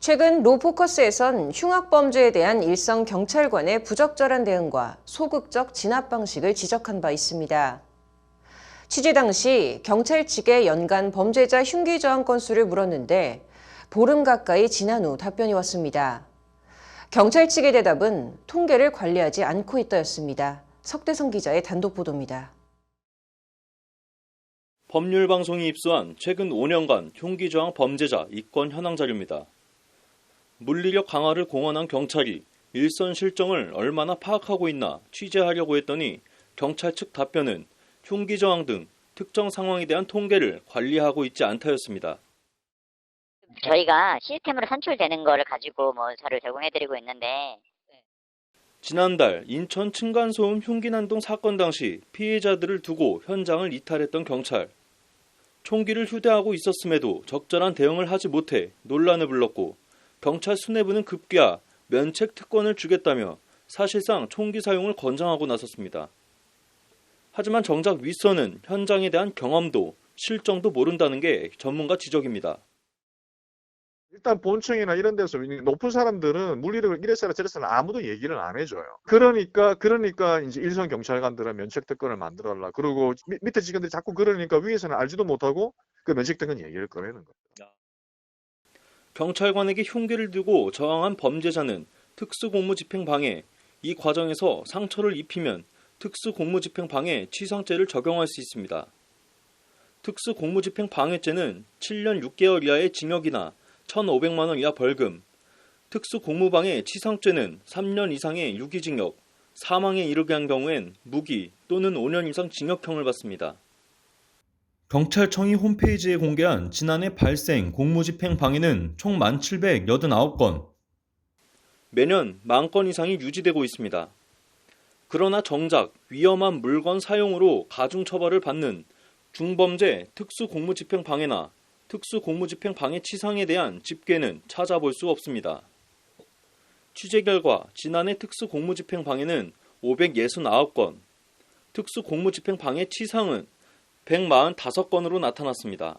최근 로포커스에선 흉악범죄에 대한 일선 경찰관의 부적절한 대응과 소극적 진압 방식을 지적한 바 있습니다. 취재 당시 경찰 측에 연간 범죄자 흉기 저항 건수를 물었는데 보름 가까이 지난 후 답변이 왔습니다. 경찰 측의 대답은 통계를 관리하지 않고 있다였습니다. 석대성 기자의 단독 보도입니다. 법률방송이 입수한 최근 5년간 흉기 저항 범죄자 입건 현황 자료입니다. 물리력 강화를 공언한 경찰이 일선 실정을 얼마나 파악하고 있나 취재하려고 했더니 경찰 측 답변은 흉기 저항 등 특정 상황에 대한 통계를 관리하고 있지 않다였습니다. 저희가 시스템으로 산출되는 거를 가지고 자료를 제공해드리고 있는데 지난달 인천 층간소음 흉기 난동 사건 당시 피해자들을 두고 현장을 이탈했던 경찰. 총기를 휴대하고 있었음에도 적절한 대응을 하지 못해 논란을 불렀고 경찰 수뇌부는 급기야 면책 특권을 주겠다며 사실상 총기 사용을 권장하고 나섰습니다. 하지만 정작 윗선은 현장에 대한 경험도 실정도 모른다는 게 전문가 지적입니다. 일단 본청이나 이런 데서 높은 사람들은 물리력을 이래서라 저래서라 아무도 얘기를 안 해줘요. 그러니까 이제 일선 경찰관들은 면책특권을 만들어라. 그리고 밑에 직원들이 자꾸 그러니까 위에서는 알지도 못하고 그 면책특권 얘기를 꺼내는 거예요. 경찰관에게 흉기를 들고 저항한 범죄자는 특수공무집행방해, 이 과정에서 상처를 입히면 특수공무집행방해 치상죄를 적용할 수 있습니다. 특수공무집행방해죄는 7년 6개월 이하의 징역이나 1,500만 원 이하 벌금, 특수공무방해 치상죄는 3년 이상의 유기징역, 사망에 이르게 한 경우엔 무기 또는 5년 이상 징역형을 받습니다. 경찰청이 홈페이지에 공개한 지난해 발생 공무집행 방해는 총 1,789건. 매년 10,000건 이상이 유지되고 있습니다. 그러나 정작 위험한 물건 사용으로 가중처벌을 받는 중범죄 특수공무집행 방해나 특수공무집행 방해 치상에 대한 집계는 찾아볼 수 없습니다. 취재 결과 지난해 특수공무집행 방해는 569건, 특수공무집행 방해 치상은 145건으로 나타났습니다.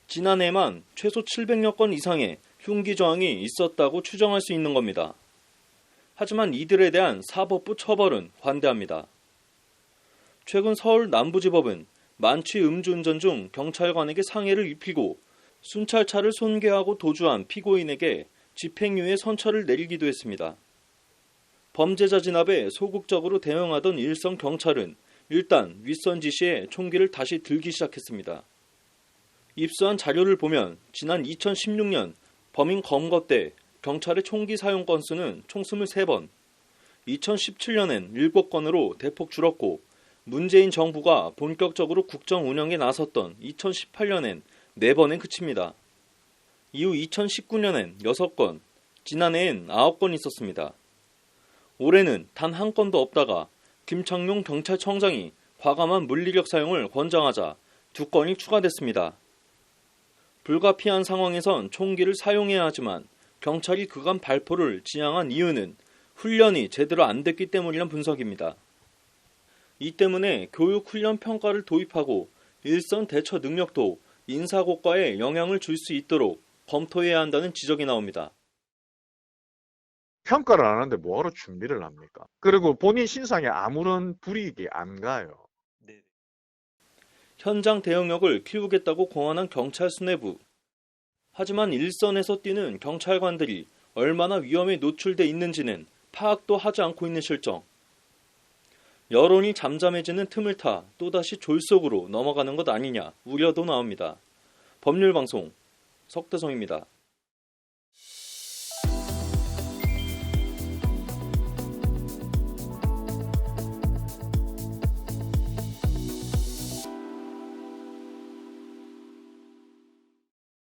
지난해만 최소 700여 건 이상의 흉기 저항이 있었다고 추정할 수 있는 겁니다. 하지만 이들에 대한 사법부 처벌은 관대합니다. 최근 서울 남부지법은 만취 음주운전 중 경찰관에게 상해를 입히고 순찰차를 손괴하고 도주한 피고인에게 집행유예 선처를 내리기도 했습니다. 범죄자 진압에 소극적으로 대응하던 일선 경찰은 일단 윗선 지시에 총기를 다시 들기 시작했습니다. 입수한 자료를 보면 지난 2016년 범인 검거 때 경찰의 총기 사용 건수는 총 23번, 2017년엔 7건으로 대폭 줄었고 문재인 정부가 본격적으로 국정 운영에 나섰던 2018년엔 4번에 그칩니다. 이후 2019년엔 6건, 지난해엔 9건 있었습니다. 올해는 단 한 건도 없다가 김창룡 경찰청장이 과감한 물리력 사용을 권장하자 2건이 추가됐습니다. 불가피한 상황에선 총기를 사용해야 하지만 경찰이 그간 발포를 지양한 이유는 훈련이 제대로 안 됐기 때문이란 분석입니다. 이 때문에 교육 훈련 평가를 도입하고 일선 대처 능력도 인사고과에 영향을 줄 수 있도록 검토해야 한다는 지적이 나옵니다. 평가를 안 하는데 뭐하러 준비를 합니까? 그리고 본인 신상에 아무런 불이익이 안 가요. 현장 대응력을 키우겠다고 공언한 경찰 수뇌부. 하지만 일선에서 뛰는 경찰관들이 얼마나 위험에 노출돼 있는지는 파악도 하지 않고 있는 실정. 여론이 잠잠해지는 틈을 타 또다시 졸속으로 넘어가는 것 아니냐 우려도 나옵니다. 법률방송 석대성입니다.